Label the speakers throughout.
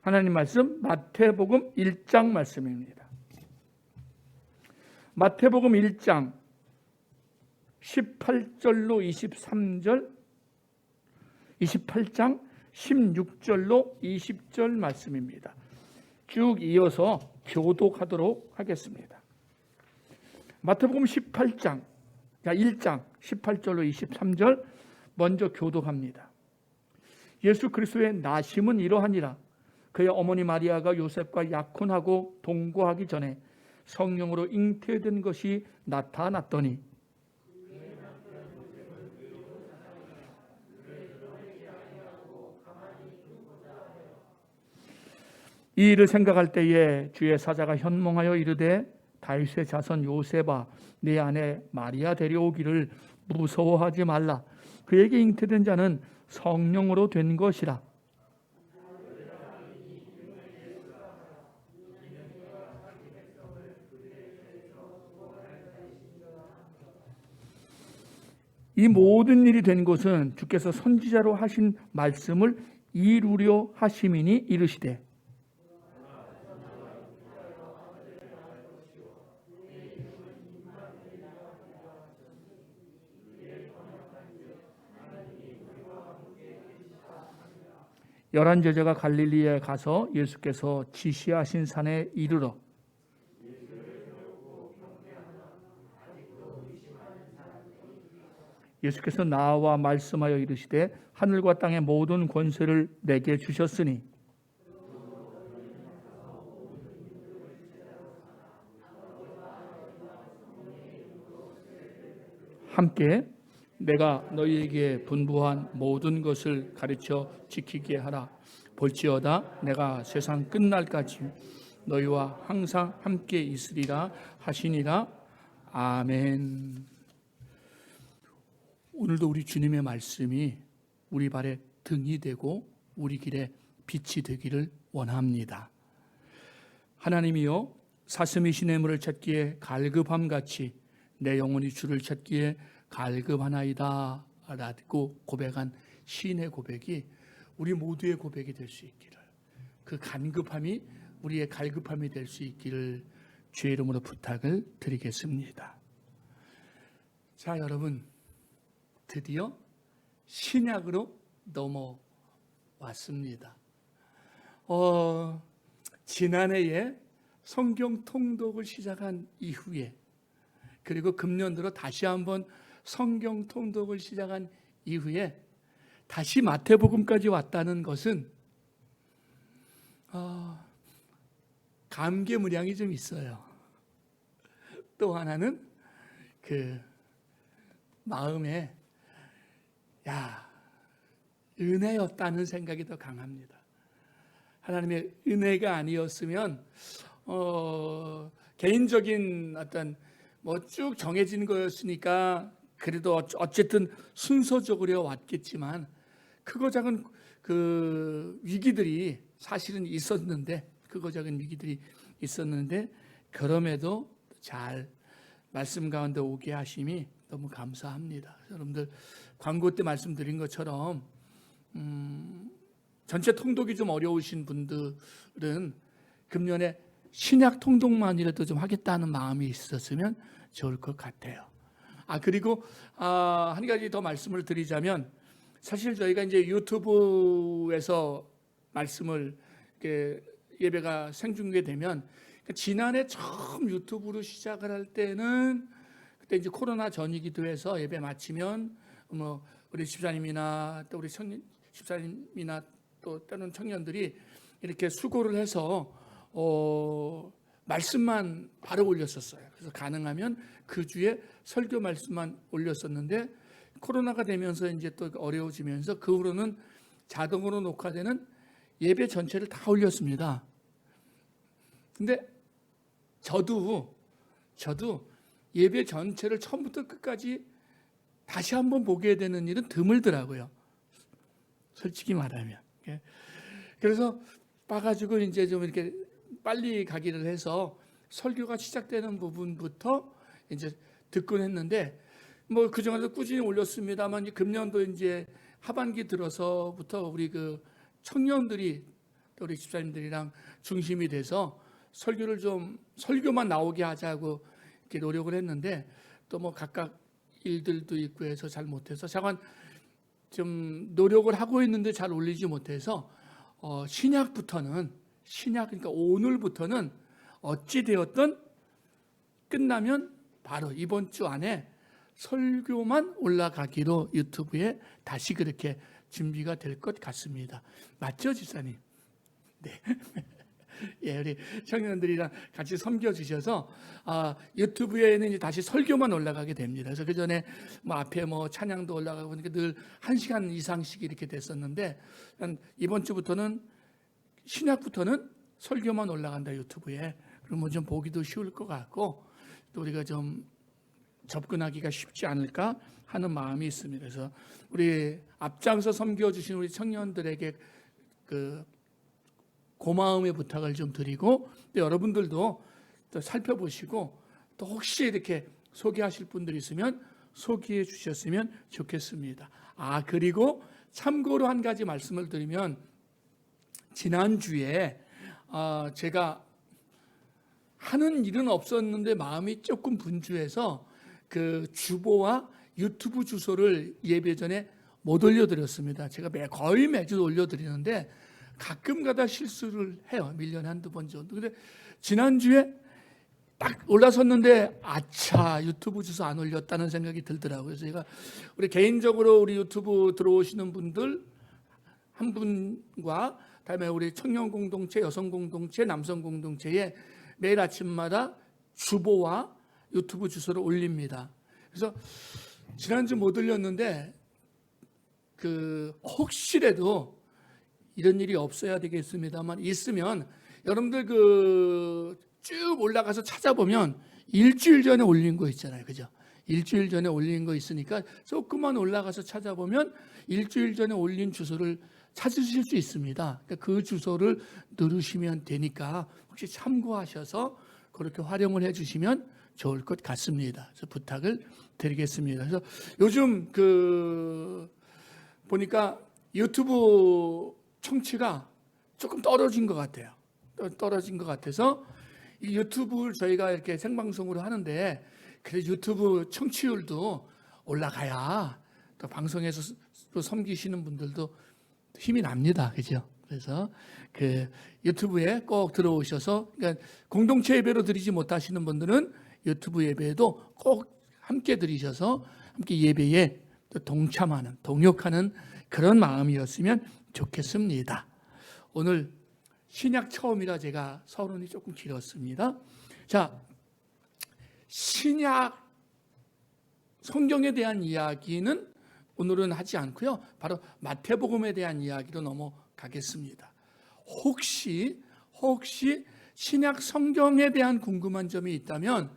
Speaker 1: 하나님 말씀 마태복음 1장 말씀입니다. 마태복음 1장 18절로 23절, 28장 16절로 20절 말씀입니다. 쭉 이어서 교독하도록 하겠습니다. 마태복음 1장 18절로 23절 먼저 교독합니다. 예수 그리스도의 나심은 이러하니라. 그의 어머니 마리아가 요셉과 약혼하고 동거하기 전에 성령으로 잉태된 것이 나타났더니 이 일을 생각할 때에 주의 사자가 현몽하여 이르되 다윗의 자손 요셉아 네 아내 마리아 데려오기를 무서워하지 말라. 그에게 잉태된 자는 성령으로 된 것이라. 이 모든 일이 된 것은 주께서 선지자로 하신 말씀을 이루려 하심이니 이르시되 열한 제자가 갈릴리에 가서 예수께서 지시하신 산에 이르러 예수께서 나와 말씀하여 이르시되 하늘과 땅의 모든 권세를 내게 주셨으니 함께 내가 너희에게 분부한 모든 것을 가르쳐 지키게 하라. 볼지어다 내가 세상 끝날까지 너희와 항상 함께 있으리라 하시니라. 아멘. 오늘도 우리 주님의 말씀이 우리 발에 등이 되고 우리 길에 빛이 되기를 원합니다. 하나님이여 사슴이 시냇물을 찾기에 갈급함같이 내 영혼이 주를 찾기에 갈급하나이다 라고 고백한 시인의 고백이 우리 모두의 고백이 될 수 있기를, 그 간급함이 우리의 갈급함이 될 수 있기를 주의 이름으로 부탁을 드리겠습니다. 자, 여러분, 드디어 신약으로 넘어왔습니다. 지난해에 성경 통독을 시작한 이후에, 그리고 금년 들어 다시 한번 성경 통독을 시작한 이후에 다시 마태복음까지 왔다는 것은 감개무량이 좀 있어요. 또 하나는 그 마음에 은혜였다는 생각이 더 강합니다. 하나님의 은혜가 아니었으면 개인적인 어떤 쭉 정해진 거였으니까 그래도 어쨌든 순서적으로 왔겠지만 크고 작은 그 위기들이 사실은 있었는데, 크고 작은 위기들이 있었는데 그럼에도 잘 말씀 가운데 오게 하심이 너무 감사합니다. 여러분들 광고 때 말씀드린 것처럼 전체 통독이 좀 어려우신 분들은 금년에 신약 통독만이라도 좀 하겠다는 마음이 있었으면 좋을 것 같아요. 그리고 한 가지 더 말씀을 드리자면, 사실 저희가 이제 유튜브에서 말씀을 예배가 생중계되면, 지난해 처음 유튜브로 시작을 할 때는 그때 이제 코로나 전이기도 해서 예배 마치면 우리 집사님이나 또 우리 집사님이나 또 다른 청년들이 이렇게 수고를 해서 말씀만 바로 올렸었어요. 그래서 가능하면 그 주에 설교 말씀만 올렸었는데, 코로나가 되면서 이제 또 어려워지면서 그 후로는 자동으로 녹화되는 예배 전체를 다 올렸습니다. 근데 저도 예배 전체를 처음부터 끝까지 다시 한번 보게 되는 일은 드물더라고요. 솔직히 말하면. 그래서 봐가지고 이제 좀 이렇게 빨리 가기를 해서 설교가 시작되는 부분부터 이제 듣곤 했는데, 그 중에서 꾸준히 올렸습니다만, 금년도 이제 하반기 들어서부터 우리 그 청년들이 또 우리 집사님들이랑 중심이 돼서 설교를 좀 설교만 나오게 하자고 이렇게 노력을 했는데 또 뭐 각각 일들도 있고 해서 잘 못해서 잠깐 좀 노력을 하고 있는데 잘 올리지 못해서 신약부터는 그러니까 오늘부터는 어찌 되었든 끝나면 바로 이번 주 안에 설교만 올라가기로 유튜브에 다시 그렇게 준비가 될 것 같습니다. 맞죠, 집사님? 네. 예, 우리 청년들이랑 같이 섬겨주셔서 유튜브에는 이제 다시 설교만 올라가게 됩니다. 그래서 그 전에 뭐 앞에 뭐 찬양도 올라가고 그러니까 늘 1시간 이상씩 이렇게 됐었는데 이번 주부터는 신약부터는 설교만 올라간다 유튜브에. 그러면 좀 보기도 쉬울 것 같고 또 우리가 좀 접근하기가 쉽지 않을까 하는 마음이 있습니다. 그래서 우리 앞장서 섬겨주신 우리 청년들에게 그 고마움의 부탁을 좀 드리고 또 여러분들도 또 살펴보시고 또 혹시 이렇게 소개하실 분들이 있으면 소개해 주셨으면 좋겠습니다. 그리고 참고로 한 가지 말씀을 드리면 지난주에 제가 하는 일은 없었는데 마음이 조금 분주해서 그 주보와 유튜브 주소를 예배 전에 못 올려드렸습니다. 제가 거의 매주 올려드리는데 가끔가다 실수를 해요. 1년에 한두 번 정도. 근데 지난주에 딱 올라섰는데 아차 유튜브 주소 안 올렸다는 생각이 들더라고요. 그래서 제가 우리 개인적으로 우리 유튜브 들어오시는 분들 한 분과 다음에 우리 청년 공동체, 여성 공동체, 남성 공동체에 매일 아침마다 주보와 유튜브 주소를 올립니다. 그래서 지난주 못 올렸는데 혹시라도 이런 일이 없어야 되겠습니다만 있으면 여러분들 쭉 올라가서 찾아보면 일주일 전에 올린 거 있잖아요. 그죠? 일주일 전에 올린 거 있으니까 조금만 올라가서 찾아보면 일주일 전에 올린 주소를 찾으실 수 있습니다. 그러니까 그 주소를 누르시면 되니까 혹시 참고하셔서 그렇게 활용을 해주시면 좋을 것 같습니다. 그래서 부탁을 드리겠습니다. 그래서 요즘 보니까 유튜브 청취가 조금 떨어진 것 같아요. 떨어진 것 같아서 이 유튜브를 저희가 이렇게 생방송으로 하는데 그래서 유튜브 청취율도 올라가야 또 방송에서 또 섬기시는 분들도 힘이 납니다. 그죠? 그래서 유튜브에 꼭 들어오셔서 그러니까 공동체 예배로 드리지 못하시는 분들은 유튜브 예배에도 꼭 함께 드리셔서 함께 예배에 또 동역하는 그런 마음이었으면 좋겠습니다. 오늘 신약 처음이라 제가 서론이 조금 길었습니다. 자, 신약 성경에 대한 이야기는 오늘은 하지 않고요. 바로 마태복음에 대한 이야기로 넘어가겠습니다. 혹시 신약 성경에 대한 궁금한 점이 있다면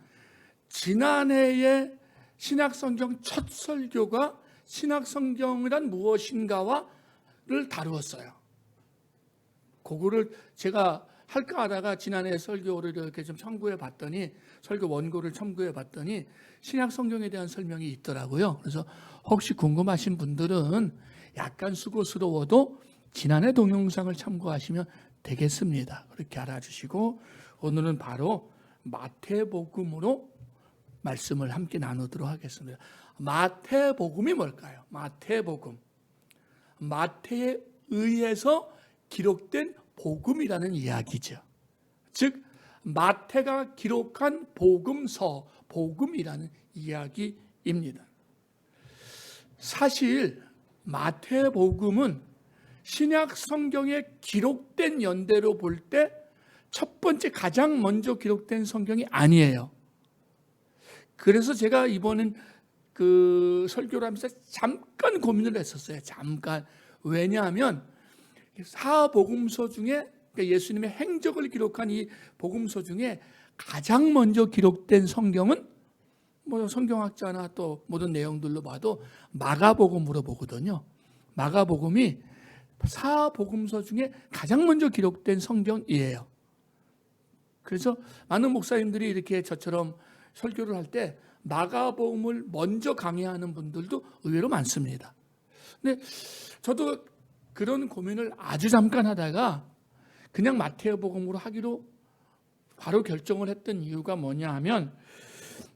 Speaker 1: 지난해에 신약 성경 첫 설교가 신약 성경이란 무엇인가를 다루었어요. 그거를 제가 할까 하다가 지난해 설교를 이렇게 좀 참고해 봤더니 설교 원고를 참고해 봤더니 신약 성경에 대한 설명이 있더라고요. 그래서 혹시 궁금하신 분들은 약간 수고스러워도 지난해 동영상을 참고하시면 되겠습니다. 그렇게 알아주시고 오늘은 바로 마태복음으로 말씀을 함께 나누도록 하겠습니다. 마태복음이 뭘까요? 마태복음. 마태에 의해서 기록된 복음이라는 이야기죠. 즉 마태가 기록한 복음서, 복음이라는 이야기입니다. 사실 마태복음은 신약 성경에 기록된 연대로 볼 때 첫 번째 가장 먼저 기록된 성경이 아니에요. 그래서 제가 이번엔 설교를 하면서 잠깐 고민을 했었어요. 잠깐. 왜냐하면 사복음서 중에 그러니까 예수님의 행적을 기록한 이 복음서 중에 가장 먼저 기록된 성경은 뭐 성경학자나 또 모든 내용들로 봐도 마가복음으로 보거든요. 마가복음이 사복음서 중에 가장 먼저 기록된 성경이에요. 그래서 많은 목사님들이 이렇게 저처럼 설교를 할 때 마가복음을 먼저 강의하는 분들도 의외로 많습니다. 근데 저도 그런 고민을 아주 잠깐 하다가 그냥 마태복음으로 하기로 바로 결정을 했던 이유가 뭐냐 하면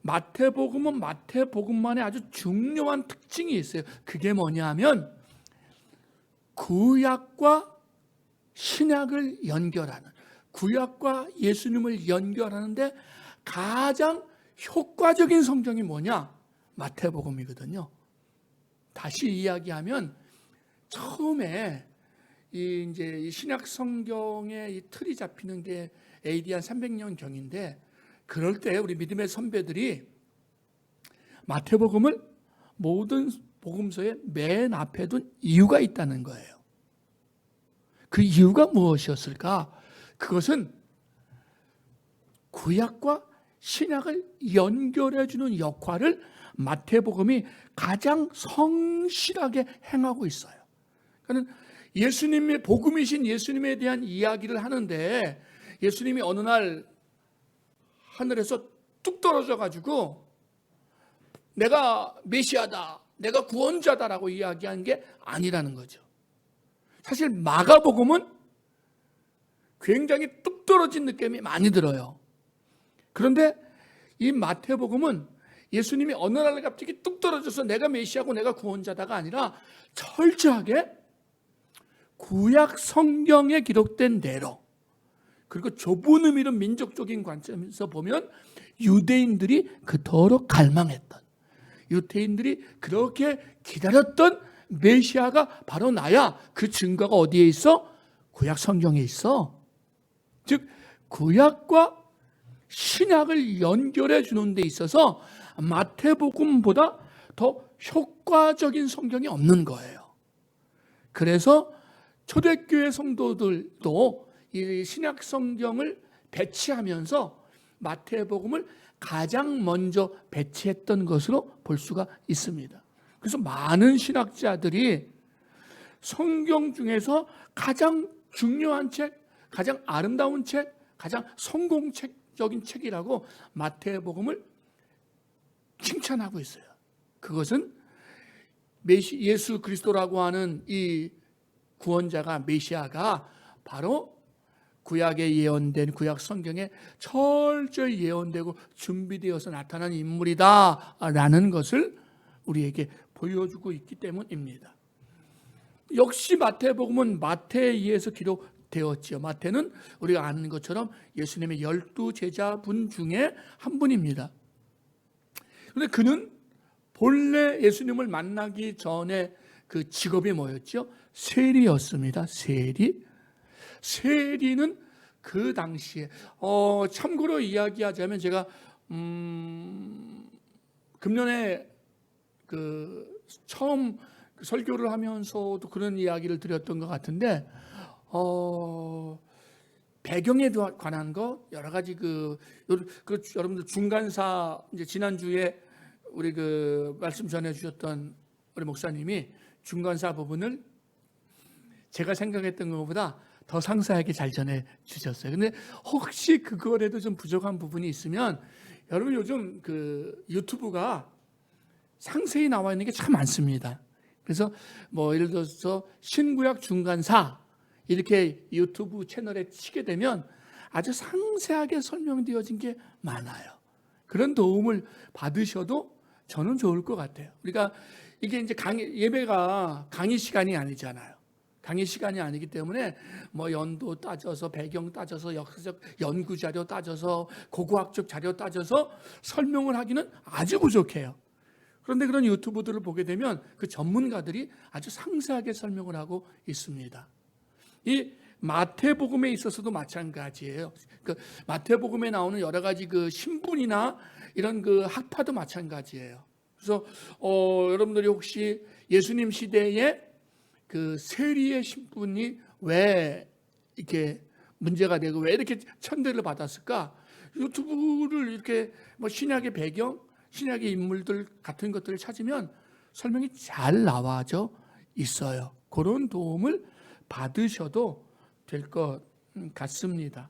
Speaker 1: 마태복음은 마태복음만의 아주 중요한 특징이 있어요. 그게 뭐냐 하면 구약과 신약을 연결하는, 구약과 예수님을 연결하는데 가장 효과적인 성경이 뭐냐? 마태복음이거든요. 다시 이야기하면 처음에 이 신약 성경의 이 틀이 잡히는 게 AD 한 300년 경인데, 그럴 때 우리 믿음의 선배들이 마태복음을 모든 복음서의 맨 앞에 둔 이유가 있다는 거예요. 그 이유가 무엇이었을까? 그것은 구약과 신약을 연결해 주는 역할을 마태복음이 가장 성실하게 행하고 있어요. 그러니까 예수님의 복음이신 예수님에 대한 이야기를 하는데, 예수님이 어느 날 하늘에서 뚝 떨어져 가지고 내가 메시아다, 내가 구원자다라고 이야기한 게 아니라는 거죠. 사실 마가복음은 굉장히 뚝 떨어진 느낌이 많이 들어요. 그런데 이 마태복음은 예수님이 어느 날 갑자기 뚝 떨어져서 내가 메시아고 내가 구원자다가 아니라 철저하게 구약 성경에 기록된 대로, 그리고 좁은 의미로 민족적인 관점에서 보면 유대인들이 그토록 갈망했던, 유대인들이 그렇게 기다렸던 메시아가 바로 나야. 그 증거가 어디에 있어? 구약 성경에 있어. 즉 구약과 신약을 연결해 주는 데 있어서 마태복음보다 더 효과적인 성경이 없는 거예요. 그래서 초대교회 성도들도 이 신약 성경을 배치하면서 마태복음을 가장 먼저 배치했던 것으로 볼 수가 있습니다. 그래서 많은 신학자들이 성경 중에서 가장 중요한 책, 가장 아름다운 책, 가장 성공적인 책이라고 마태복음을 칭찬하고 있어요. 그것은 예수 그리스도라고 하는 이 구원자가, 메시아가 바로 구약에 예언된, 구약 성경에 철저히 예언되고 준비되어서 나타난 인물이다라는 것을 우리에게 보여주고 있기 때문입니다. 역시 마태복음은 마태에 의해서 기록되었지요. 마태는 우리가 아는 것처럼 예수님의 12 제자분 중에 한 분입니다. 그런데 그는 본래 예수님을 만나기 전에 그 직업이 뭐였죠? 세리였습니다. 세리는 그 당시에 참고로 이야기하자면 제가 금년에 처음 설교를 하면서도 그런 이야기를 드렸던 것 같은데, 배경에 관한 거 여러 가지 여러분들 중간사, 이제 지난주에 우리 말씀 전해 주셨던 우리 목사님이 중간사 부분을 제가 생각했던 것보다 더 상세하게 잘 전해 주셨어요. 근데 혹시 그거라도 좀 부족한 부분이 있으면, 여러분 요즘 유튜브가 상세히 나와 있는 게 참 많습니다. 그래서 예를 들어서 신구약 중간사 이렇게 유튜브 채널에 치게 되면 아주 상세하게 설명되어진 게 많아요. 그런 도움을 받으셔도 저는 좋을 것 같아요. 우리가 이게 이제 예배가 강의 시간이 아니잖아요. 강의 시간이 아니기 때문에 연도 따져서, 배경 따져서, 역사적 연구 자료 따져서, 고고학적 자료 따져서 설명을 하기는 아주 부족해요. 그런데 그런 유튜브들을 보게 되면 그 전문가들이 아주 상세하게 설명을 하고 있습니다. 이 마태복음에 있어서도 마찬가지예요. 마태복음에 나오는 여러 가지 신분이나 이런 학파도 마찬가지예요. 그래서 여러분들이 혹시 예수님 시대에 세리의 신분이 왜 이렇게 문제가 되고 왜 이렇게 천대를 받았을까? 유튜브를 이렇게 신약의 배경, 신약의 인물들 같은 것들을 찾으면 설명이 잘 나와져 있어요. 그런 도움을 받으셔도 될 것 같습니다.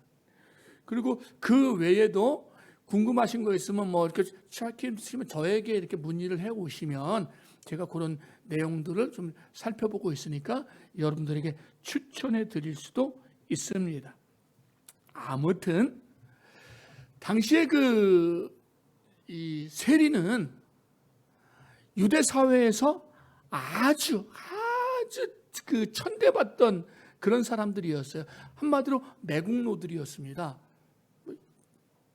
Speaker 1: 그리고 그 외에도 궁금하신 거 있으면 이렇게 찾으시면 저에게 이렇게 문의를 해 오시면 제가 그런 내용들을 좀 살펴보고 있으니까 여러분들에게 추천해 드릴 수도 있습니다. 아무튼 당시에 이 세리는 유대 사회에서 아주 천대받던 그런 사람들이었어요. 한마디로 매국노들이었습니다.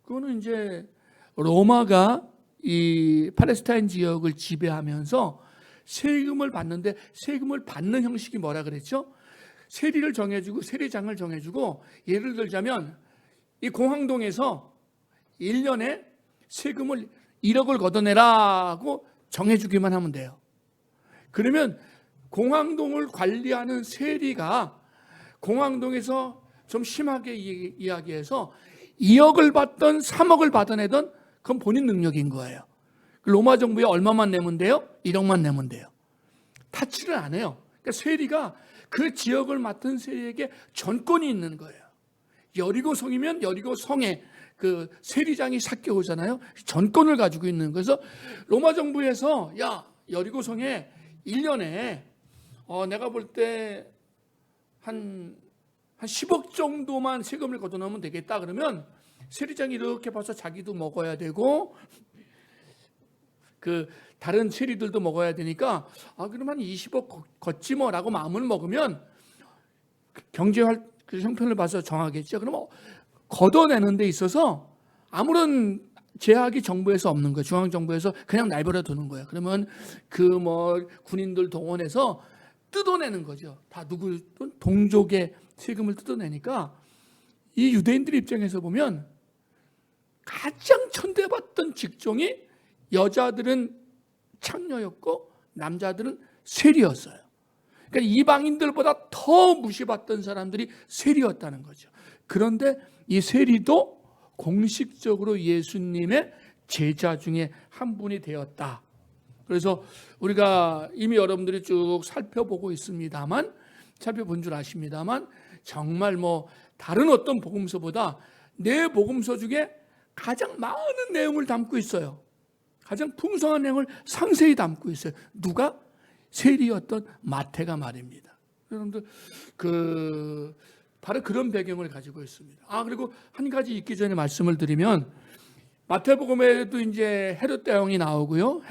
Speaker 1: 그거는 이제 로마가 이 팔레스타인 지역을 지배하면서 세금을 받는데, 세금을 받는 형식이 뭐라 그랬죠? 세리를 정해주고 세리장을 정해주고, 예를 들자면 이 공항동에서 1년에 세금을 1억을 걷어내라고 정해주기만 하면 돼요. 그러면 공항동을 관리하는 세리가 공항동에서 좀 심하게 이야기해서 2억을 받던 3억을 받아내던, 그건 본인 능력인 거예요. 로마 정부에 얼마만 내면 돼요? 1억만 내면 돼요. 타치를 안 해요. 그러니까 세리가 그 지역을 맡은 세리에게 전권이 있는 거예요. 여리고성이면 여리고성에 그 세리장이 삭겨오잖아요. 전권을 가지고 있는 거예요. 그래서 로마 정부에서 야, 여리고성에 1년에 내가 볼 때 한 10억 정도만 세금을 걷어놓으면 되겠다. 그러면 세리장이 이렇게 봐서 자기도 먹어야 되고 그 다른 세리들도 먹어야 되니까 그러면 한 20억 걷지 뭐라고 마음을 먹으면 경제활 그 형편을 봐서 정하겠죠. 그러면 걷어내는 데 있어서 아무런 제약이 정부에서 없는 거예요. 중앙정부에서 그냥 내버려 두는 거예요. 그러면 군인들 동원해서 뜯어내는 거죠. 다 누구든 동족의 세금을 뜯어내니까 이 유대인들 입장에서 보면 가장 천대받던 직종이 여자들은 창녀였고 남자들은 세리였어요. 그러니까 이방인들보다 더 무시받던 사람들이 세리였다는 거죠. 그런데 이 세리도 공식적으로 예수님의 제자 중에 한 분이 되었다. 그래서 우리가 이미 여러분들이 쭉 살펴본 줄 아십니다만 정말 다른 어떤 복음서보다 내 복음서 중에 가장 많은 내용을 담고 있어요. 가장 풍성한 내용을 상세히 담고 있어요. 누가? 세리였던 마태가 말입니다. 여러분들 바로 그런 배경을 가지고 있습니다. 그리고 한 가지 읽기 전에 말씀을 드리면 마태복음에도 이제 헤롯 대왕이 나오고요.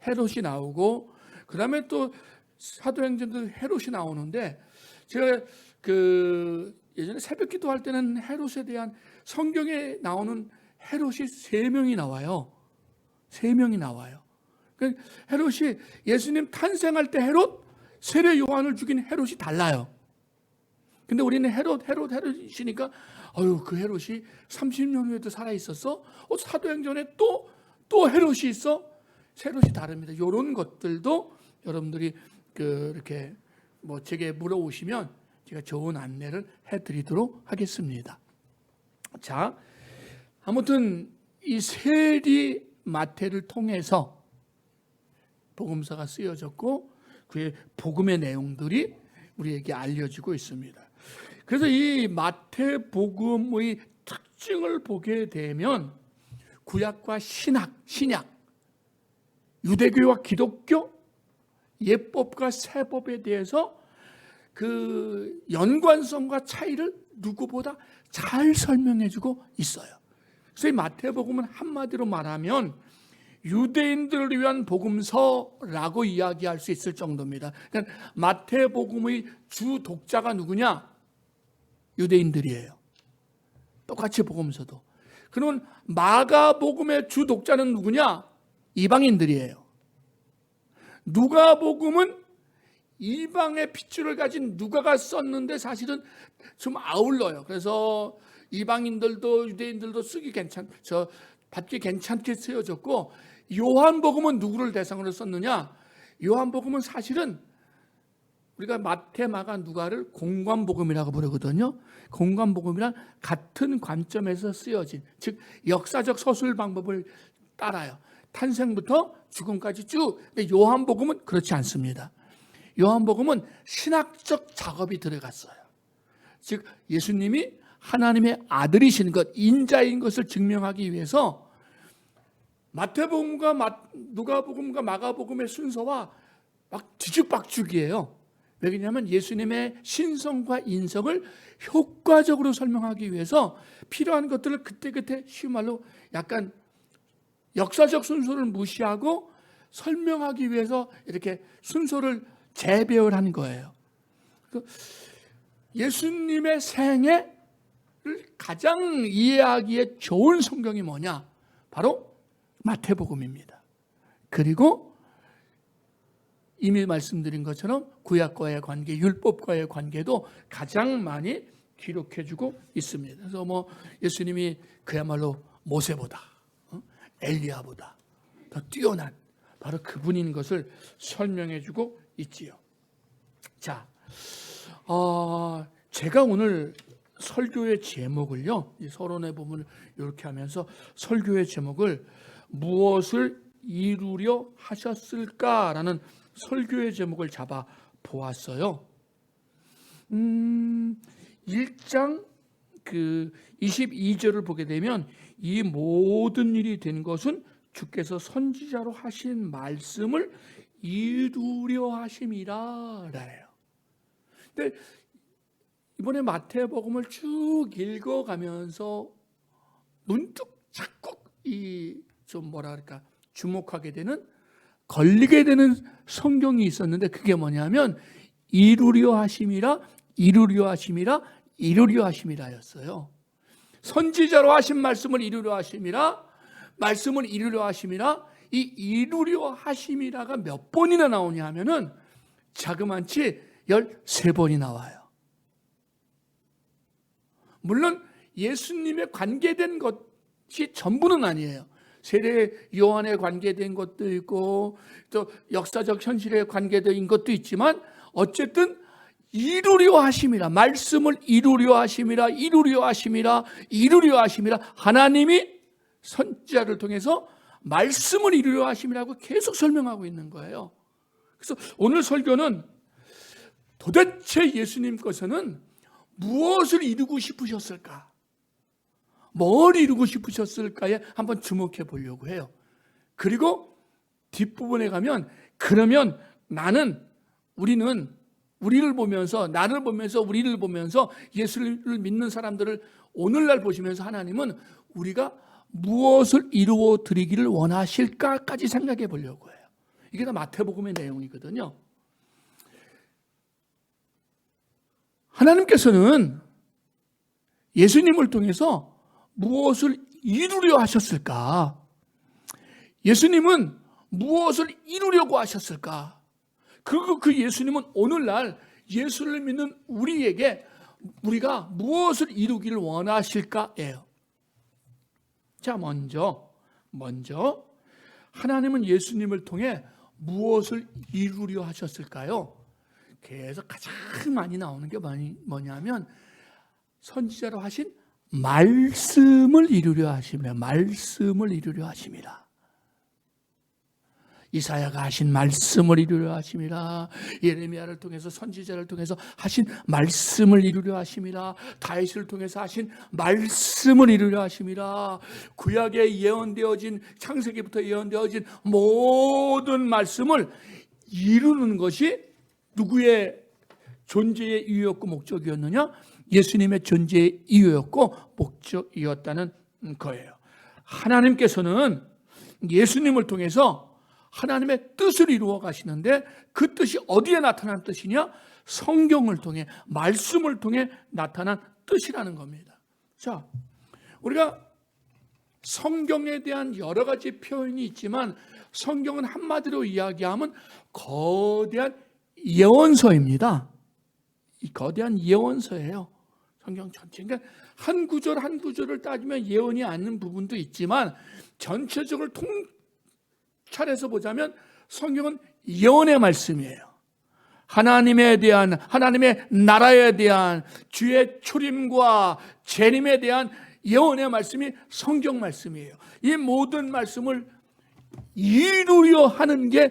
Speaker 1: 헤롯이 나오고 그다음에 또 사도행전도 헤롯이 나오는데 제가 예전에 새벽 기도할 때는 헤롯에 대한 성경에 나오는 헤롯이 3명이 나와요. 3명이 나와요. 그러니까 헤롯이 예수님 탄생할 때 헤롯, 세례 요한을 죽인 헤롯이 달라요. 근데 우리는 헤롯이니까 그 헤롯이 30년 후에도 살아있었어? 사도행전에 또 헤롯이 있어? 헤롯이 다릅니다. 이런 것들도 여러분들이 이렇게 제게 물어오시면 제가 좋은 안내를 해드리도록 하겠습니다. 자, 아무튼 이 세리 마태를 통해서 복음서가 쓰여졌고 그의 복음의 내용들이 우리에게 알려지고 있습니다. 그래서 이 마태복음의 특징을 보게 되면 구약과 신약, 유대교와 기독교, 예법과 세법에 대해서 그 연관성과 차이를 누구보다 잘 설명해주고 있어요. 그래서 이 마태복음은 한마디로 말하면 유대인들을 위한 복음서라고 이야기할 수 있을 정도입니다. 그러니까 마태복음의 주 독자가 누구냐? 유대인들이에요. 똑같이 복음서도. 그러면 마가복음의 주 독자는 누구냐? 이방인들이에요. 누가복음은 이방의 핏줄을 가진 누가가 썼는데 사실은 좀 아울러요. 그래서 이방인들도 유대인들도 받기 괜찮게 쓰여졌고, 요한복음은 누구를 대상으로 썼느냐? 요한복음은 사실은 우리가 마태, 마가, 누가를 공관복음이라고 부르거든요. 공관복음이란 같은 관점에서 쓰여진, 즉 역사적 서술 방법을 따라요. 탄생부터 죽음까지 쭉. 근데 요한복음은 그렇지 않습니다. 요한복음은 신학적 작업이 들어갔어요. 즉 예수님이 하나님의 아들이신 것, 인자인 것을 증명하기 위해서 마태복음과 누가복음과 마가복음의 순서와 막 뒤죽박죽이에요. 왜 그러냐면 예수님의 신성과 인성을 효과적으로 설명하기 위해서 필요한 것들을 그때그때 쉬운 말로 약간 역사적 순서를 무시하고 설명하기 위해서 이렇게 순서를 재배열한 거예요. 예수님의 생애를 가장 이해하기에 좋은 성경이 뭐냐? 바로 마태복음입니다. 그리고 이미 말씀드린 것처럼 구약과의 관계, 율법과의 관계도 가장 많이 기록해주고 있습니다. 그래서 뭐 예수님이 그야말로 모세보다 엘리야보다 더 뛰어난 바로 그분인 것을 설명해주고 있지요. 자, 제가 오늘 설교의 제목을요, 이 서론의 부분을 이렇게 하면서 설교의 제목을 무엇을 이루려 하셨을까라는 설교의 제목을 잡아 보았어요. 1장 22절을 보게 되면 이 모든 일이 된 것은 주께서 선지자로 하신 말씀을 이루려 하심이라 그래요. 근데 이번에 마태복음을 쭉 읽어가면서 문득 자꾸 주목하게 되는, 걸리게 되는 성경이 있었는데 그게 뭐냐면 이루려 하심이라 였어요. 선지자로 하신 말씀을 이루려 하심이라, 말씀을 이루려 하심이라, 이 이루려 하심이라가 몇 번이나 나오냐 하면은 자그만치 13번이 나와요. 물론 예수님에 관계된 것이 전부는 아니에요. 세례 요한에 관계된 것도 있고 또 역사적 현실에 관계된 것도 있지만 어쨌든 이루려 하심이라, 말씀을 이루려 하심이라 하나님이 선지자를 통해서 말씀을 이루려 하심이라고 계속 설명하고 있는 거예요. 그래서 오늘 설교는 도대체 예수님께서는 무엇을 이루고 싶으셨을까? 뭘 이루고 싶으셨을까에 한번 주목해 보려고 해요. 그리고 뒷부분에 가면 그러면 우리를 보면서, 나를 보면서, 우리를 보면서 예수를 믿는 사람들을 오늘날 보시면서 하나님은 우리가 무엇을 이루어 드리기를 원하실까까지 생각해 보려고 해요. 이게 다 마태복음의 내용이거든요. 하나님께서는 예수님을 통해서 무엇을 이루려 하셨을까? 예수님은 무엇을 이루려고 하셨을까? 그리고 그 예수님은 오늘날 예수를 믿는 우리에게 우리가 무엇을 이루기를 원하실까예요. 자, 먼저 하나님은 예수님을 통해 무엇을 이루려 하셨을까요? 계속 가장 많이 나오는 게 뭐냐면 선지자로 하신 말씀을 이루려 하심이라. 말씀을 이루려 하심이라. 이사야가 하신 말씀을 이루려 하심이라. 예레미야를 통해서, 선지자를 통해서 하신 말씀을 이루려 하심이라. 다윗을 통해서 하신 말씀을 이루려 하심이라. 구약에 예언되어진, 창세기부터 예언되어진 모든 말씀을 이루는 것이 누구의 존재의 이유였고 목적이었느냐? 예수님의 존재의 이유였고 목적이었다는 거예요. 하나님께서는 예수님을 통해서 하나님의 뜻을 이루어 가시는데 그 뜻이 어디에 나타난 뜻이냐? 성경을 통해, 말씀을 통해 나타난 뜻이라는 겁니다. 자, 우리가 성경에 대한 여러 가지 표현이 있지만 성경은 한마디로 이야기하면 거대한 예언서입니다. 이 거대한 예언서예요. 성경 전체. 그러니까 한 구절 한 구절을 따지면 예언이 아닌 부분도 있지만 전체적으로 통찰해서 보자면 성경은 예언의 말씀이에요. 하나님에 대한, 하나님의 나라에 대한, 주의 초림과 재림에 대한 예언의 말씀이 성경 말씀이에요. 이 모든 말씀을 이루려 하는 게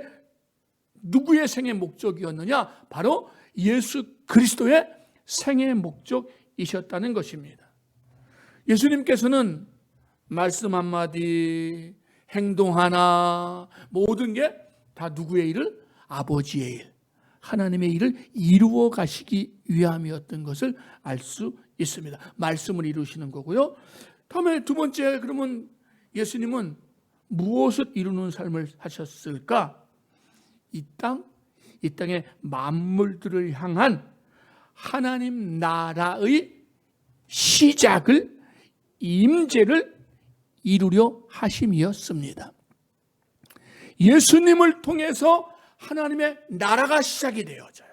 Speaker 1: 누구의 생의 목적이었느냐? 바로 예수 그리스도의 생의 목적이셨다는 것입니다. 예수님께서는 말씀 한마디, 행동 하나, 모든 게 다 누구의 일을? 아버지의 일, 하나님의 일을 이루어 가시기 위함이었던 것을 알 수 있습니다. 말씀을 이루시는 거고요. 다음에 두 번째, 그러면 예수님은 무엇을 이루는 삶을 하셨을까? 이 땅의 만물들을 향한 하나님 나라의 시작을, 임재를 이루려 하심이었습니다. 예수님을 통해서 하나님의 나라가 시작이 되어져요.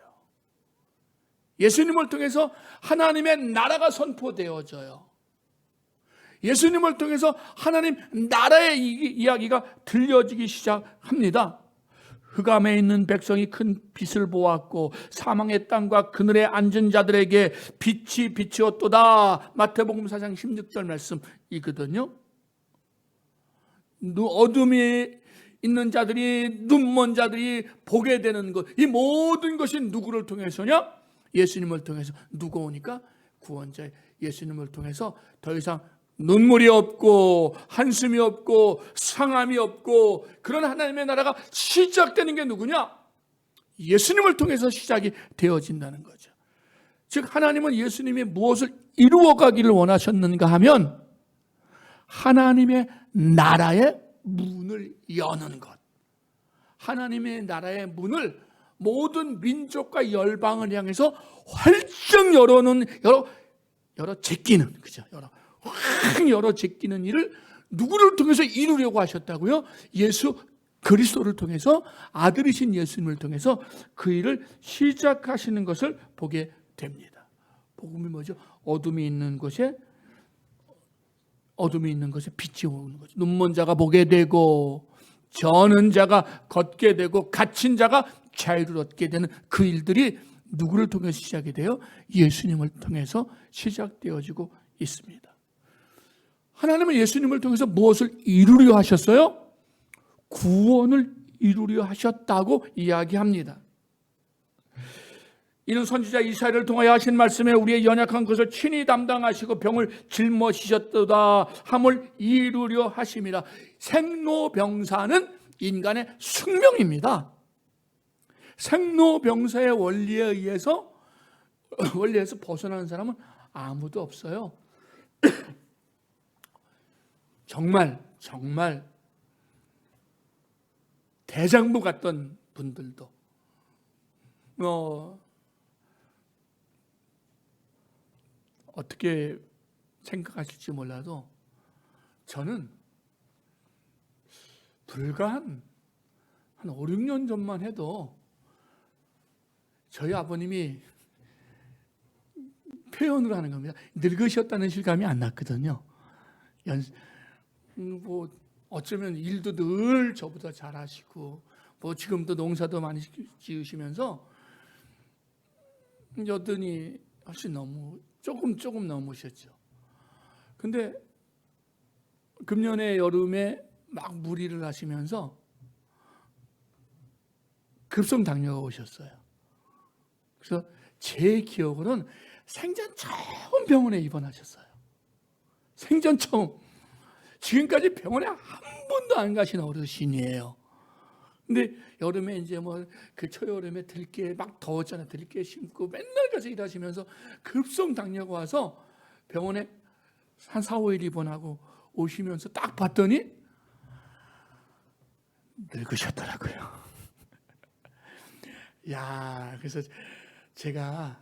Speaker 1: 예수님을 통해서 하나님의 나라가 선포되어져요. 예수님을 통해서 하나님 나라의 이야기가 들려지기 시작합니다. 흑암에 있는 백성이 큰 빛을 보았고 사망의 땅과 그늘에 앉은 자들에게 빛이 비치었도다. 마태복음 4장 16절 말씀이거든요. 어둠이 있는 자들이, 눈먼 자들이 보게 되는 것, 이 모든 것이 누구를 통해서냐? 예수님을 통해서. 누가 오니까? 구원자 예수님을 통해서 더 이상 눈물이 없고 한숨이 없고 상함이 없고 그런 하나님의 나라가 시작되는 게 누구냐? 예수님을 통해서 시작이 되어진다는 거죠. 즉 하나님은 예수님이 무엇을 이루어 가기를 원하셨는가 하면 하나님의 나라의 문을 여는 것, 하나님의 나라의 문을 모든 민족과 열방을 향해서 활짝 열어놓는, 열어 제끼는, 그죠? 열어 제끼는 일을 누구를 통해서 이루려고 하셨다고요? 예수 그리스도를 통해서, 아들이신 예수님을 통해서 그 일을 시작하시는 것을 보게 됩니다. 복음이 뭐죠? 어둠이 있는 곳에 빛이 오는 거죠. 눈먼 자가 보게 되고, 저는 자가 걷게 되고, 갇힌 자가 자유를 얻게 되는 그 일들이 누구를 통해서 시작이 돼요? 예수님을 통해서 시작되어지고 있습니다. 하나님은 예수님을 통해서 무엇을 이루려 하셨어요? 구원을 이루려 하셨다고 이야기합니다. 이는 선지자 이사야를 통하여 하신 말씀에 우리의 연약한 것을 친히 담당하시고 병을 짊어지셨도다 함을 이루려 하심이라. 생로병사는 인간의 숙명입니다. 생로병사의 원리에 의해서 벗어나는 사람은 아무도 없어요. 정말 대장부 같던 분들도 어떻게 생각하실지 몰라도 저는 불과 한 5, 6년 전만 해도 저희 아버님이 표현을 하는 겁니다. 늙으셨다는 실감이 안 났거든요. 뭐 어쩌면 일도 늘 저보다 잘하시고 뭐 지금도 농사도 많이 지으시면서 여든이 훨씬 조금 넘으셨죠. 근데 금년에 여름에 막 무리를 하시면서 급성 당뇨가 오셨어요. 그래서 제 기억으로는 생전 처음 병원에 입원하셨어요. 생전 처음. 지금까지 병원에 한 번도 안 가신 어르신이에요. 근데 여름에 이제 그 초여름에 들깨 막 더웠잖아요. 들깨 심고 맨날 가서 일하시면서 급성 당뇨가 와서 병원에 한 4, 5일 입원하고 오시면서 딱 봤더니 늙으셨더라고요. 그래서 제가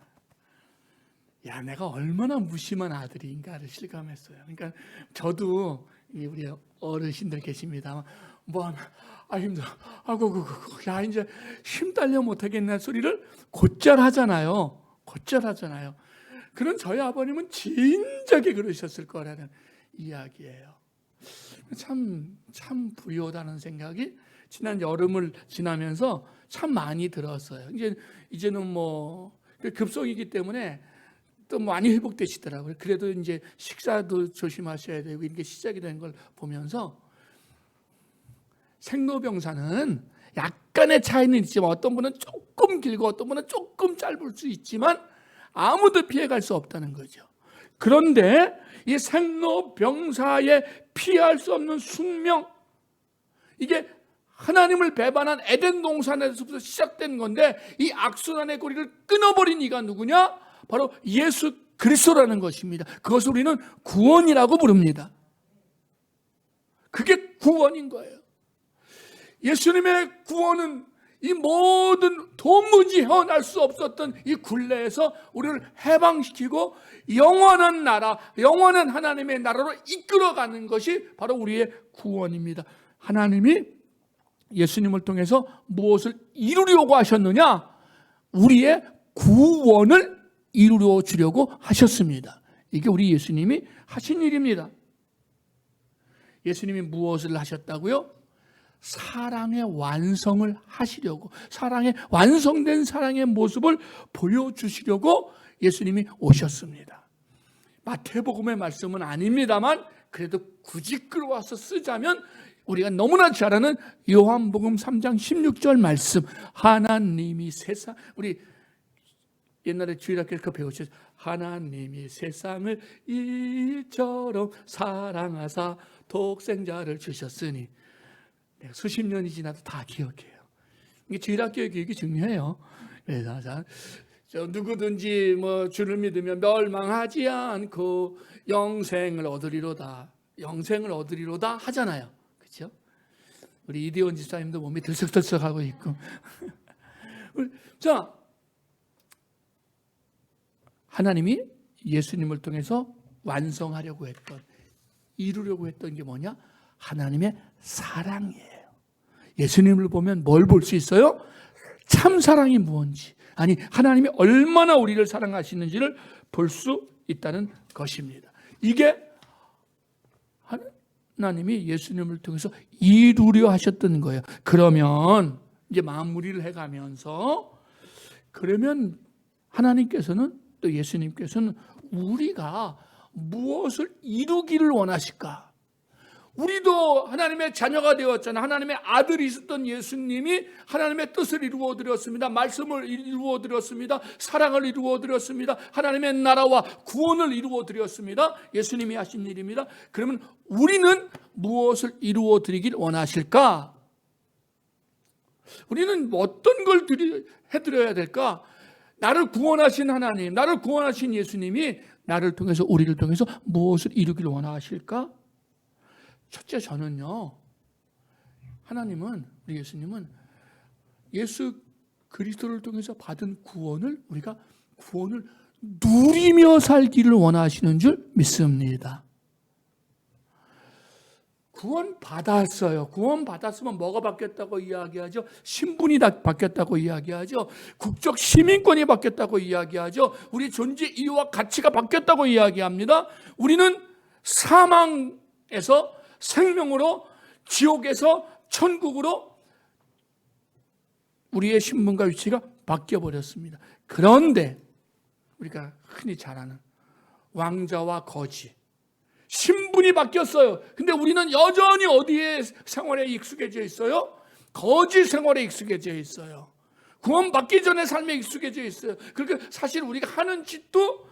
Speaker 1: 내가 얼마나 무심한 아들인가를 실감했어요. 그러니까 저도 우리 어르신들 계십니다. 힘들어. 이제 힘 딸려 못하겠네 소리를 곧잘 하잖아요. 그런 저희 아버님은 진작에 그러셨을 거라는 이야기예요. 참 부유하다는 생각이 지난 여름을 지나면서 참 많이 들었어요. 이제는 급성이기 때문에 또 많이 회복되시더라고요. 그래도 이제 식사도 조심하셔야 되고 이게 시작이 된 걸 보면서 생로병사는 약간의 차이는 있지만 어떤 분은 조금 길고 어떤 분은 조금 짧을 수 있지만 아무도 피해갈 수 없다는 거죠. 그런데 이 생로병사의 피할 수 없는 숙명, 이게 하나님을 배반한 에덴 동산에서부터 시작된 건데, 이 악순환의 고리를 끊어버린 이가 누구냐? 바로 예수 그리스도라는 것입니다. 그것을 우리는 구원이라고 부릅니다. 그게 구원인 거예요. 예수님의 구원은 이 모든 도무지 헤어날 수 없었던 이 굴레에서 우리를 해방시키고 영원한 나라, 영원한 하나님의 나라로 이끌어가는 것이 바로 우리의 구원입니다. 하나님이 예수님을 통해서 무엇을 이루려고 하셨느냐? 우리의 구원을 이루려 주려고 하셨습니다. 이게 우리 예수님이 하신 일입니다. 예수님이 무엇을 하셨다고요? 사랑의 완성을 하시려고, 사랑의 완성된 사랑의 모습을 보여주시려고 예수님이 오셨습니다. 마태복음의 말씀은 아닙니다만 그래도 굳이 끌어와서 쓰자면 우리가 너무나 잘 아는 요한복음 3장 16절 말씀, 하나님이 세상, 우리 옛날에 주일학교에서 그거 배우셨죠? 하나님이 세상을 이처럼 사랑하사 독생자를 주셨으니. 내가 수십 년이 지나도 다 기억해요. 이게 주일학교의 교육이 중요해요. 그래서 누구든지 주를 믿으면 멸망하지 않고 영생을 얻으리로다. 영생을 얻으리로다 하잖아요. 그렇죠? 우리 이대원 집사님도 몸이 들썩들썩하고 있고. 자, 하나님이 예수님을 통해서 완성하려고 했던, 이루려고 했던 게 뭐냐? 하나님의 사랑이에요. 예수님을 보면 뭘 볼 수 있어요? 참 사랑이 무엇인지, 아니 하나님이 얼마나 우리를 사랑하시는지를 볼 수 있다는 것입니다. 이게 하나님이 예수님을 통해서 이루려 하셨던 거예요. 그러면 이제 마무리를 해가면서, 그러면 하나님께서는, 또 예수님께서는 우리가 무엇을 이루기를 원하실까? 우리도 하나님의 자녀가 되었잖아요. 하나님의 아들이 있었던 예수님이 하나님의 뜻을 이루어 드렸습니다. 말씀을 이루어 드렸습니다. 사랑을 이루어 드렸습니다. 하나님의 나라와 구원을 이루어 드렸습니다. 예수님이 하신 일입니다. 그러면 우리는 무엇을 이루어 드리길 원하실까? 우리는 어떤 걸 해드려야 될까? 나를 구원하신 하나님, 나를 구원하신 예수님이 나를 통해서, 우리를 통해서 무엇을 이루길 원하실까? 첫째, 저는요, 하나님은, 우리 예수님은 예수 그리스도를 통해서 받은 구원을, 우리가 구원을 누리며 살기를 원하시는 줄 믿습니다. 구원 받았어요. 구원 받았으면 뭐가 바뀌었다고 이야기하죠? 신분이 다 바뀌었다고 이야기하죠. 국적 시민권이 바뀌었다고 이야기하죠. 우리 존재 이유와 가치가 바뀌었다고 이야기합니다. 우리는 사망에서 생명으로, 지옥에서 천국으로 우리의 신분과 위치가 바뀌어버렸습니다. 그런데 우리가 흔히 잘 아는 왕자와 거지, 신분이 바뀌었어요. 근데 우리는 여전히 어디에 생활에 익숙해져 있어요? 거지 생활에 익숙해져 있어요. 구원받기 전의 삶에 익숙해져 있어요. 그러니까 사실 우리가 하는 짓도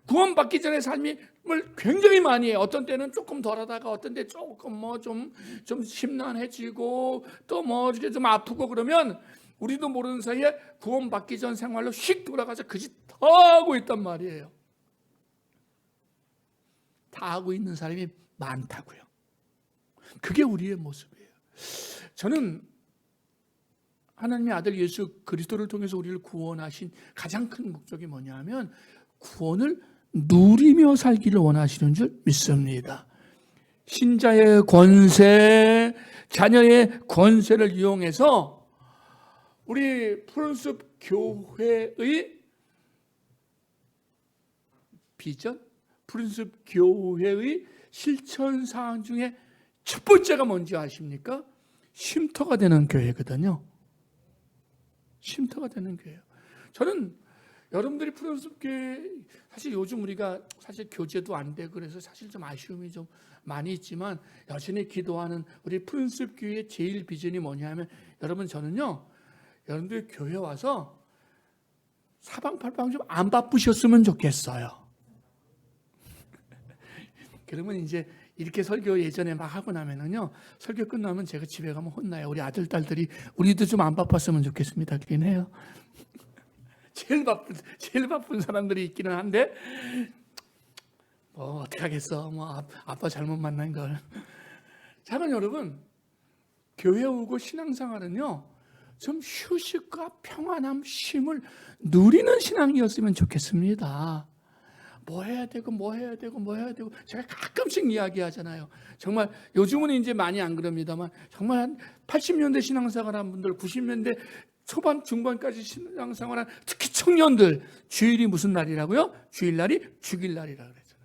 Speaker 1: 구원받기 전의 삶을 굉장히 많이 해요. 어떤 때는 조금 덜하다가 어떤 때 조금 좀 심란해지고 또 이렇게 좀 아프고 그러면 우리도 모르는 사이에 구원받기 전 생활로 휙 돌아가서 그 짓 다 하고 있단 말이에요. 다 하고 있는 사람이 많다고요. 그게 우리의 모습이에요. 저는 하나님의 아들 예수 그리스도를 통해서 우리를 구원하신 가장 큰 목적이 뭐냐 하면 구원을 누리며 살기를 원하시는 줄 믿습니다. 신자의 권세, 자녀의 권세를 이용해서 우리 푸른숲 교회의 비전, 푸른숲 교회의 실천 사항 중에 첫 번째가 뭔지 아십니까? 쉼터가 되는 교회거든요. 쉼터가 되는 교회예요. 저는 여러분들이 푸른숲 교회, 사실 요즘 우리가 사실 교제도 안 되고 그래서 사실 좀 아쉬움이 좀 많이 있지만 여전히 기도하는 우리 푸른숲 교회의 제일 비전이 뭐냐면, 여러분 저는요, 여러분들 교회 와서 사방팔방 좀 안 바쁘셨으면 좋겠어요. 그러면 이제 이렇게 설교 예전에 막 하고 나면은요, 설교 끝나면 제가 집에 가면 혼나요. 우리 아들, 딸들이 우리도 좀 안 바빴으면 좋겠습니다. 그긴 해요. 제일 바쁜 사람들이 있기는 한데, 뭐, 어떻게 하겠어. 뭐, 아빠 잘못 만난 걸. 작은 여러분, 교회 오고 신앙생활은요, 좀 휴식과 평안함, 쉼을 누리는 신앙이었으면 좋겠습니다. 뭐 해야 되고 뭐 해야 되고 뭐 해야 되고 제가 가끔씩 이야기하잖아요. 정말 요즘은 이제 많이 안 그럽니다만 정말 한 80년대 신앙생활한 분들, 90년대 초반 중반까지 신앙생활한 특히 청년들, 주일이 무슨 날이라고요? 주일날이 죽일날이라 그랬잖아요.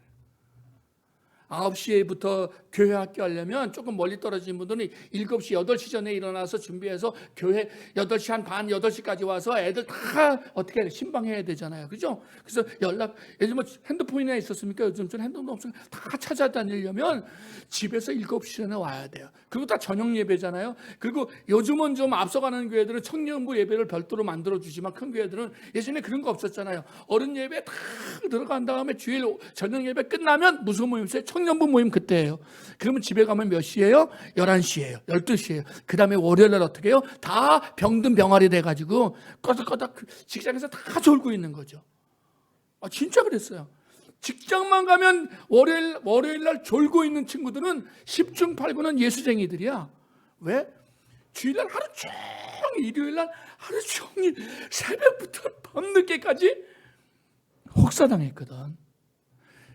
Speaker 1: 9시부터 교회 학교 하려면 조금 멀리 떨어진 분들은 7시, 8시 전에 일어나서 준비해서 교회 8시 한 반, 8시까지 와서 애들 다 어떻게 해야 돼? 신방해야 되잖아요. 그죠? 그래서 예전 뭐 핸드폰이나 있었습니까? 요즘 좀 핸드폰 없으니까 다 찾아다니려면 집에서 7시 전에 와야 돼요. 그리고 다 저녁 예배잖아요. 그리고 요즘은 좀 앞서가는 교회들은 청년부 예배를 별도로 만들어주지만 큰 교회들은 예전에 그런 거 없었잖아요. 어른 예배 다 들어간 다음에 주일 저녁 예배 끝나면 무슨 모임 있어요? 청년부 모임 그때예요. 그러면 집에 가면 몇 시예요? 11시예요. 12시예요. 그 다음에 월요일날 어떻게 해요? 다 병든 병아리 돼가지고 꺼덕꺼덕 직장에서 다 졸고 있는 거죠. 진짜 그랬어요. 직장만 가면 월요일날 졸고 있는 친구들은 10중 8구는 예수쟁이들이야. 왜? 주일날 하루 종일, 일요일날 하루 종일 새벽부터 밤늦게까지 혹사당했거든.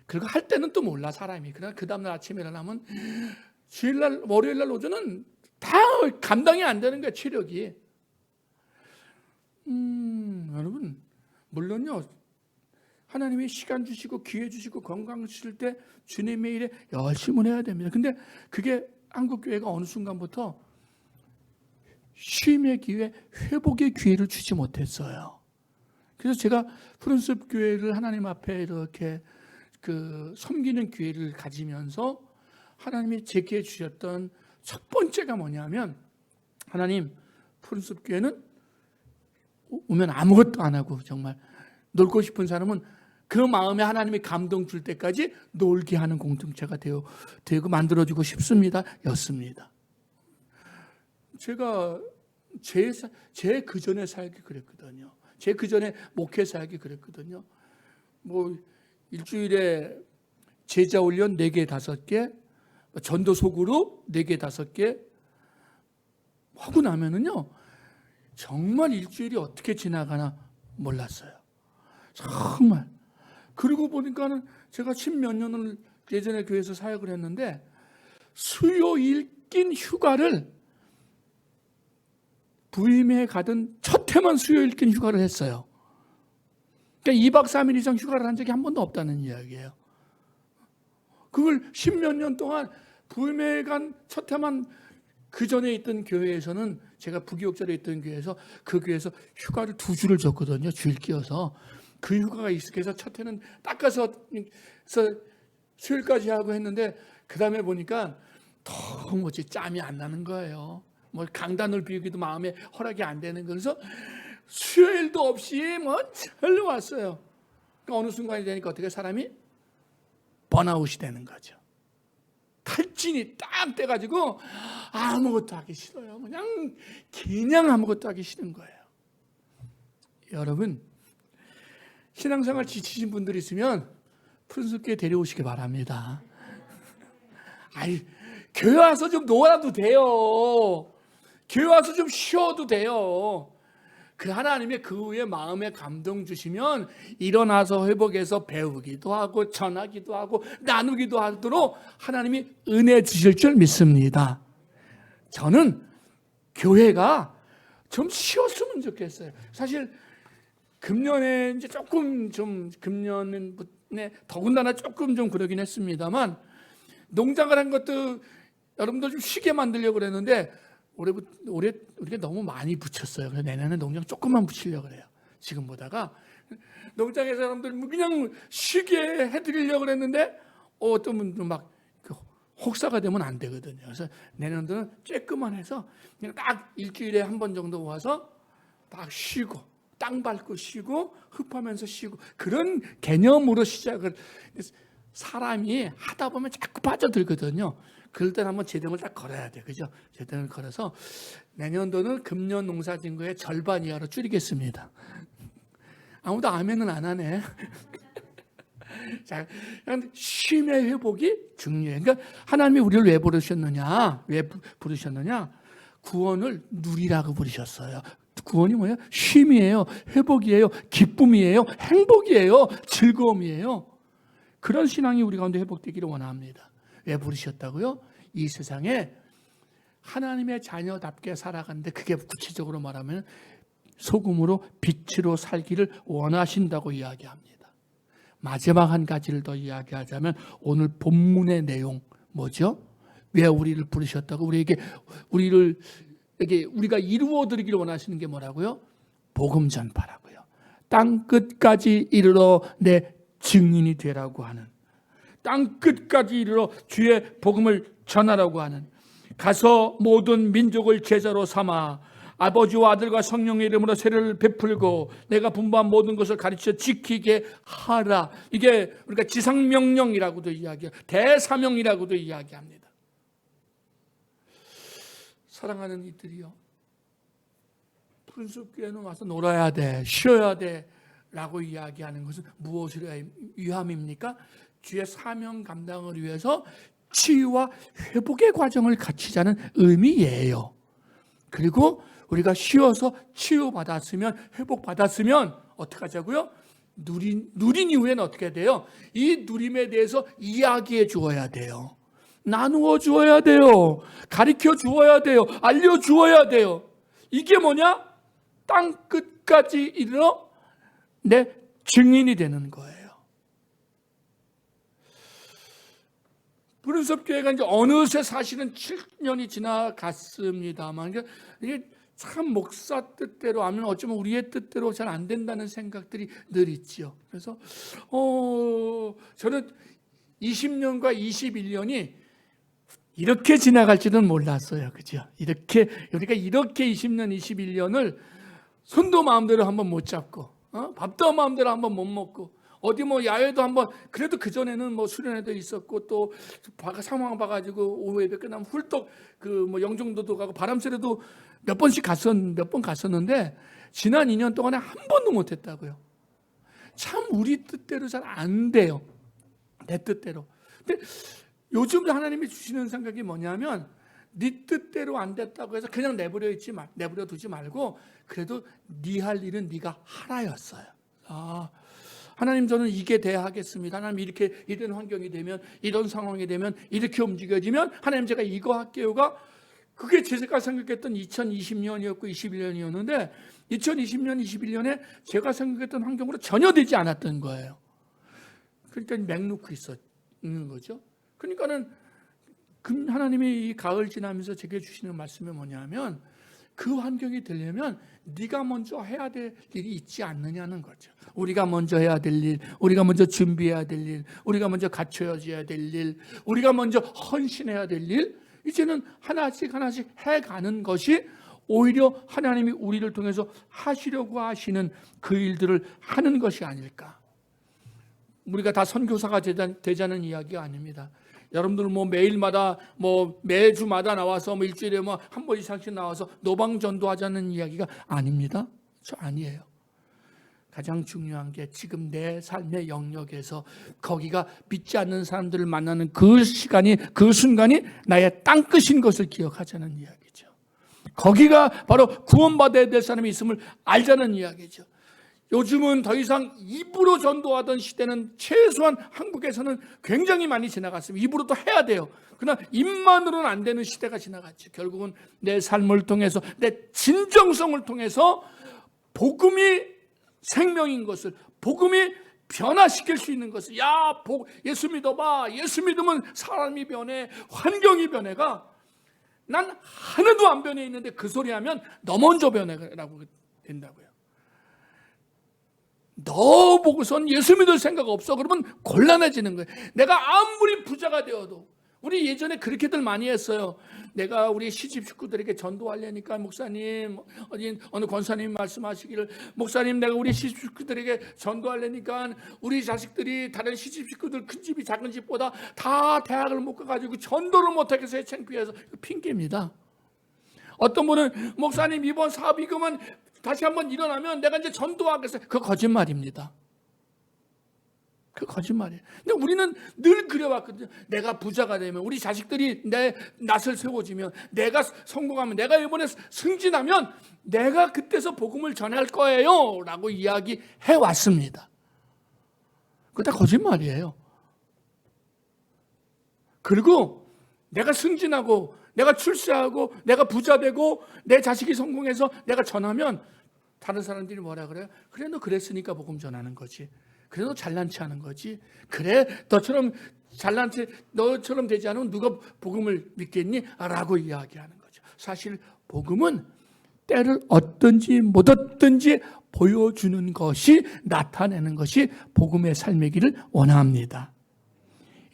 Speaker 1: 그리고 할 때는 또 몰라 사람이. 그러나 그 다음날 아침에 일어나면 주일날 월요일날 오전은 다 감당이 안 되는 거야 체력이. 여러분 물론요 하나님이 시간 주시고 기회 주시고 건강 주실 때 주님의 일에 열심히 해야 됩니다. 근데 그게 한국교회가 어느 순간부터 쉼의 기회, 회복의 기회를 주지 못했어요. 그래서 제가 푸른숲 교회를 하나님 앞에 이렇게 섬기는 기회를 가지면서 하나님이 제게 주셨던 첫 번째가 뭐냐면, 하나님 푸른숲 교회는 오면 아무것도 안 하고 정말 놀고 싶은 사람은 그 마음에 하나님이 감동 줄 때까지 놀게 하는 공동체가 되고 만들어주고 싶습니다 였습니다. 제가 제 그전에 살기 그랬거든요. 제 그전에 목회 살기 그랬거든요. 뭐 일주일에 제자 훈련 4개, 5개, 전도 소그룹 4개, 5개 하고 나면은요, 정말 일주일이 어떻게 지나가나 몰랐어요. 정말. 그러고 보니까는 제가 10몇 년을 예전에 교회에서 사역을 했는데, 수요일 낀 휴가를 부임에 가던 첫 해만 수요일 낀 휴가를 했어요. 그러니까 2박 3일 이상 휴가를 한 적이 한 번도 없다는 이야기예요. 그걸 10몇 년 동안 부임에 간 첫 해만 그 전에 있던 교회에서는 제가 부교육자로 있던 교회에서 그 교회에서 휴가를 2주를 줬거든요. 주일 끼어서. 그 휴가가 익숙해서 첫 해는 닦아서 수요일까지 하고 했는데 그 다음에 보니까 도무지 짬이 안 나는 거예요. 뭐 강단을 비우기도 마음에 허락이 안 되는 거예요. 그래서 수요일도 없이 뭐 절로 왔어요. 그러니까 어느 순간이 되니까 어떻게 사람이 번아웃이 되는 거죠. 탈진이 딱 돼가지고 아무것도 하기 싫어요. 그냥 아무것도 하기 싫은 거예요. 여러분 신앙생활 지치신 분들 있으면 푸른숲교회 데려오시기 바랍니다. 교회 와서 좀 놀아도 돼요. 교회 와서 좀 쉬어도 돼요. 그 하나님의 그 후에 마음에 감동 주시면 일어나서 회복해서 배우기도 하고 전하기도 하고 나누기도 하도록 하나님이 은혜 주실 줄 믿습니다. 저는 교회가 좀 쉬었으면 좋겠어요. 사실 금년에 이제 조금 좀 금년에 더군다나 조금 좀 그러긴 했습니다만 농장을 한 것도 여러분들 좀 쉬게 만들려고 그랬는데 올해 우리가 너무 많이 붙였어요. 그래서 내년에 농장 조금만 붙이려고 그래요. 지금 보다가 농장의 사람들 그냥 쉬게 해드리려고 그랬는데 어떤 분들은 막 혹사가 되면 안 되거든요. 그래서 내년도는 쬐끄만 해서 그냥 딱 일주일에 한 번 정도 와서 딱 쉬고 땅 밟고 쉬고 흡하면서 쉬고 그런 개념으로 시작을. 사람이 하다 보면 자꾸 빠져들거든요. 그럴 때는 한번 제등을 딱 걸어야 돼. 그죠? 제등을 걸어서 내년도는 금년 농사진 거의 절반 이하로 줄이겠습니다. 아무도 아멘은 안 하네. 자, 쉼의 회복이 중요해. 그러니까 하나님이 우리를 왜 부르셨느냐? 왜 부르셨느냐? 구원을 누리라고 부르셨어요. 구원이 뭐예요? 쉼이에요. 회복이에요. 기쁨이에요. 행복이에요. 즐거움이에요. 그런 신앙이 우리 가운데 회복되기를 원합니다. 왜 부르셨다고요? 이 세상에 하나님의 자녀답게 살아가는데, 그게 구체적으로 말하면 소금으로 빛으로 살기를 원하신다고 이야기합니다. 마지막 한 가지를 더 이야기하자면 오늘 본문의 내용 뭐죠? 왜 우리를 부르셨다고? 우리가 이루어드리기를 원하시는 게 뭐라고요? 복음 전파라고요. 땅 끝까지 이르러 내 증인이 되라고 하는, 땅 끝까지 이르러 주의 복음을 전하라고 하는, 가서 모든 민족을 제자로 삼아 아버지와 아들과 성령의 이름으로 세례를 베풀고 내가 분부한 모든 것을 가르쳐 지키게 하라. 이게 우리가 지상명령이라고도 이야기해요. 대사명이라고도 이야기합니다. 사랑하는 이들이요, 푸른숲교회는 와서 놀아야 돼, 쉬어야 돼 라고 이야기하는 것은 무엇을 위함입니까? 주의 사명 감당을 위해서 치유와 회복의 과정을 갖추자는 의미예요. 그리고 우리가 쉬어서 치유받았으면, 회복받았으면 어떻게 하자고요? 누린 이후에는 어떻게 돼요? 이 누림에 대해서 이야기해 주어야 돼요. 나누어 주어야 돼요. 가르쳐 주어야 돼요. 알려 주어야 돼요. 이게 뭐냐? 땅 끝까지 이르러 내 증인이 되는 거예요. 푸른숲교회가 이제 어느새 사실은 7년이 지나갔습니다만, 이게 참 목사 뜻대로 하면 어쩌면 우리의 뜻대로 잘 안 된다는 생각들이 늘 있지요. 그래서 저는 20년과 21년이 이렇게 지나갈지는 몰랐어요. 그죠? 우리가 이렇게 20년, 21년을 손도 마음대로 한번 못 잡고, 밥도 마음대로 한번 못 먹고, 어디 야외도 한번, 그래도 그전에는 수련회도 있었고, 또 상황 봐가지고 오후 예배 끝나면 훌떡 영종도도 가고 바람쐬러도 몇 번 갔었는데, 지난 2년 동안에 한 번도 못 했다고요. 참 우리 뜻대로 잘 안 돼요. 내 뜻대로. 근데 요즘 하나님이 주시는 생각이 뭐냐면, 네 뜻대로 안 됐다고 해서 그냥 내버려 두지 말고, 그래도 네 할 일은 네가 하라였어요. 하나님, 저는 이게 돼야 하겠습니다. 하나님, 이렇게 이런 환경이 되면, 이런 상황이 되면, 이렇게 움직여지면 하나님, 제가 이거 할게요가, 그게 제가 생각했던 2020년이었고 21년이었는데 2020년, 21년에 제가 생각했던 환경으로 전혀 되지 않았던 거예요. 그러니까 맹놓고 있는 거죠. 그러니까는 하나님이 이 가을 지나면서 제게 주시는 말씀이 뭐냐면, 그 환경이 되려면 네가 먼저 해야 될 일이 있지 않느냐는 거죠. 우리가 먼저 해야 될 일, 우리가 먼저 준비해야 될 일, 우리가 먼저 갖춰져야 될 일, 우리가 먼저 헌신해야 될 일, 이제는 하나씩 해가는 것이 오히려 하나님이 우리를 통해서 하시려고 하시는 그 일들을 하는 것이 아닐까. 우리가 다 선교사가 되자는 이야기가 아닙니다. 여러분들 매일마다 매주마다 나와서 일주일에 한 번 이상씩 나와서 노방 전도하자는 이야기가 아닙니다. 저 아니에요. 가장 중요한 게 지금 내 삶의 영역에서 거기가 믿지 않는 사람들을 만나는 그 시간이, 그 순간이 나의 땅끝인 것을 기억하자는 이야기죠. 거기가 바로 구원받아야 될 사람이 있음을 알자는 이야기죠. 요즘은 더 이상 입으로 전도하던 시대는 최소한 한국에서는 굉장히 많이 지나갔습니다. 입으로도 해야 돼요. 그러나 입만으로는 안 되는 시대가 지나갔죠. 결국은 내 삶을 통해서, 내 진정성을 통해서 복음이 생명인 것을, 복음이 변화시킬 수 있는 것을, 예수 믿어봐, 예수 믿으면 사람이 변해, 환경이 변해가, 난 하나도 안 변해 있는데 그 소리 하면 너 먼저 변해라고 된다고요. 너 보고선 예수 믿을 생각 없어? 그러면 곤란해지는 거예요. 내가 아무리 부자가 되어도, 우리 예전에 그렇게들 많이 했어요. 내가 우리 시집 식구들에게 전도하려니까 목사님, 어느 권사님 말씀하시기를, 목사님 내가 우리 시집 식구들에게 전도하려니까 우리 자식들이 다른 시집 식구들 큰 집이 작은 집보다 다 대학을 못 가가지고 전도를 못하겠어요. 창피해서. 핑계입니다. 어떤 분은 목사님 이번 사업이금은 다시 한번 일어나면 내가 이제 전도하겠어요. 그거 거짓말입니다. 그 거짓말이에요. 근데 우리는 늘 그래왔거든요. 내가 부자가 되면, 우리 자식들이 내 낯을 세워지면, 내가 성공하면, 내가 이번에 승진하면 내가 그때서 복음을 전할 거예요 라고 이야기해 왔습니다. 그거 다 거짓말이에요. 그리고 내가 승진하고 내가 출세하고 내가 부자 되고 내 자식이 성공해서 내가 전하면 다른 사람들이 뭐라 그래요? 그래 너 그랬으니까 복음 전하는 거지. 그래 너 잘난 체 하는 거지. 그래 너처럼 잘난 체, 너처럼 되지 않으면 누가 복음을 믿겠니? 라고 이야기하는 거죠. 사실 복음은 때를 얻든지 못 얻든지 보여주는 것이, 나타내는 것이 복음의 삶이기를 원합니다.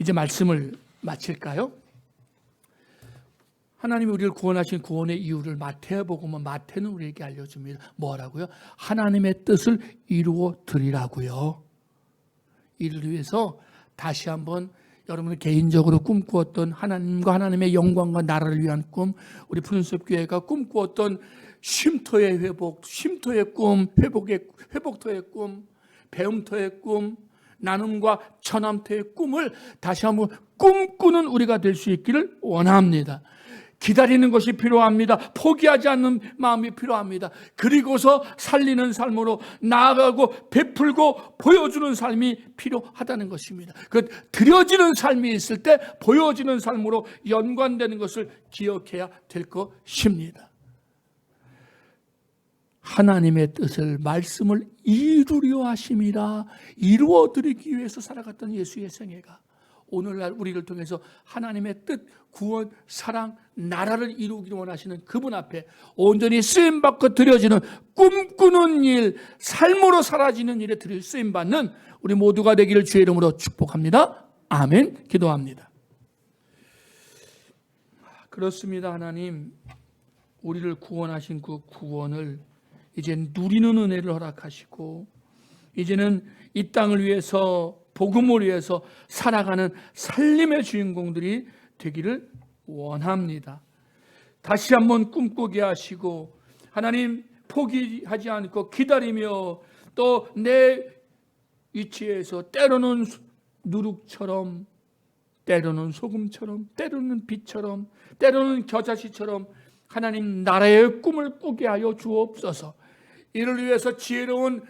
Speaker 1: 이제 말씀을 마칠까요? 하나님이 우리를 구원하신 구원의 이유를 마태복음은, 마태는 우리에게 알려줍니다. 뭐라고요? 하나님의 뜻을 이루어 드리라고요. 이를 위해서 다시 한번 여러분이 개인적으로 꿈꾸었던 하나님과 하나님의 영광과 나라를 위한 꿈, 우리 푸른숲 교회가 꿈꾸었던 쉼터의 회복, 쉼터의 꿈, 회복터의 꿈, 배움터의 꿈, 나눔과 전함터의 꿈을 다시 한번 꿈꾸는 우리가 될 수 있기를 원합니다. 기다리는 것이 필요합니다. 포기하지 않는 마음이 필요합니다. 그리고서 살리는 삶으로 나아가고 베풀고 보여주는 삶이 필요하다는 것입니다. 그 드려지는 삶이 있을 때 보여지는 삶으로 연관되는 것을 기억해야 될 것입니다. 하나님의 뜻을, 말씀을 이루려 하심이라, 이루어드리기 위해서 살아갔던 예수의 생애가 오늘날 우리를 통해서 하나님의 뜻, 구원, 사랑, 나라를 이루기를 원하시는 그분 앞에 온전히 쓰임받고 드려지는, 꿈꾸는 일, 삶으로 사라지는 일에 쓰임받는 우리 모두가 되기를 주의 이름으로 축복합니다. 아멘. 기도합니다. 그렇습니다. 하나님, 우리를 구원하신 그 구원을 이제 누리는 은혜를 허락하시고, 이제는 이 땅을 위해서, 복음을 위해서 살아가는 살림의 주인공들이 되기를 원합니다. 다시 한번 꿈꾸게 하시고, 하나님 포기하지 않고 기다리며, 또 내 위치에서 때로는 누룩처럼, 때로는 소금처럼, 때로는 빛처럼, 때로는 겨자씨처럼 하나님 나라의 꿈을 꾸게 하여 주옵소서. 이를 위해서 지혜로운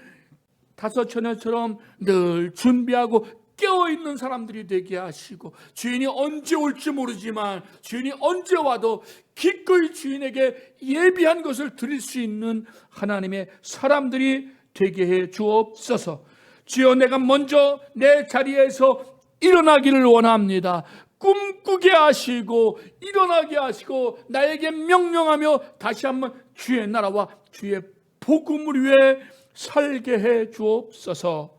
Speaker 1: 다섯 처녀처럼 늘 준비하고 깨어있는 사람들이 되게 하시고, 주인이 언제 올지 모르지만 주인이 언제 와도 기꺼이 주인에게 예비한 것을 드릴 수 있는 하나님의 사람들이 되게 해 주옵소서. 주여, 내가 먼저 내 자리에서 일어나기를 원합니다. 꿈꾸게 하시고 일어나게 하시고 나에게 명령하며 다시 한번 주의 나라와 주의 복음을 위해 살게 해 주옵소서.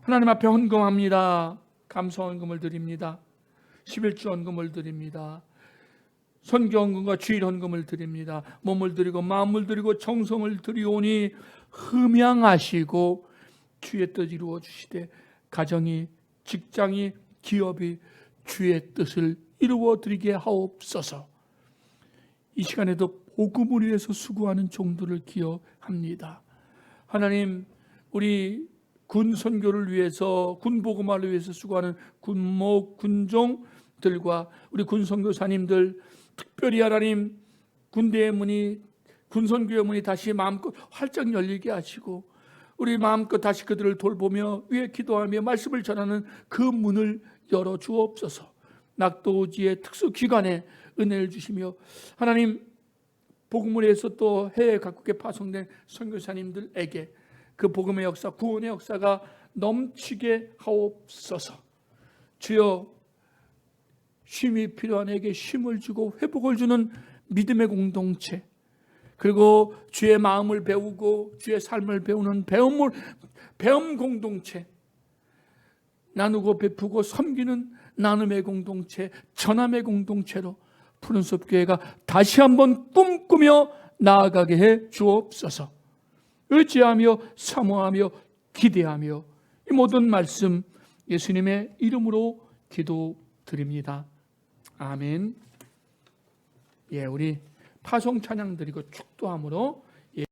Speaker 1: 하나님 앞에 헌금합니다. 감사 헌금을 드립니다. 11주 헌금을 드립니다. 선교 헌금과 주일 헌금을 드립니다. 몸을 드리고 마음을 드리고 정성을 드리오니 흠양하시고 주의 뜻 이루어 주시되, 가정이, 직장이, 기업이 주의 뜻을 이루어 드리게 하옵소서. 이 시간에도 복음을 위해서 수고하는 종들을 기억합니다. 하나님, 우리 군 선교를 위해서, 군 복음화를 위해서 수고하는 군목, 군종들과 우리 군 선교사님들, 특별히 하나님 군대의 문이, 군 선교의 문이 다시 마음껏 활짝 열리게 하시고, 우리 마음껏 다시 그들을 돌보며 위에 기도하며 말씀을 전하는 그 문을 열어 주옵소서. 낙도지의 특수기관에 은혜를 주시며, 하나님 복음을 위해서 또 해외 각국에 파송된 선교사님들에게 그 복음의 역사, 구원의 역사가 넘치게 하옵소서. 주여, 쉼이 필요한 에게 쉼을 주고 회복을 주는 믿음의 공동체, 그리고 주의 마음을 배우고 주의 삶을 배우는 배움 공동체, 나누고 베푸고 섬기는 나눔의 공동체, 전함의 공동체로 푸른숲교회가 다시 한번 꿈꾸며 나아가게 해 주옵소서. 의지하며 사모하며 기대하며 이 모든 말씀 예수님의 이름으로 기도드립니다. 아멘. 예, 우리 파송 찬양 드리고 축도함으로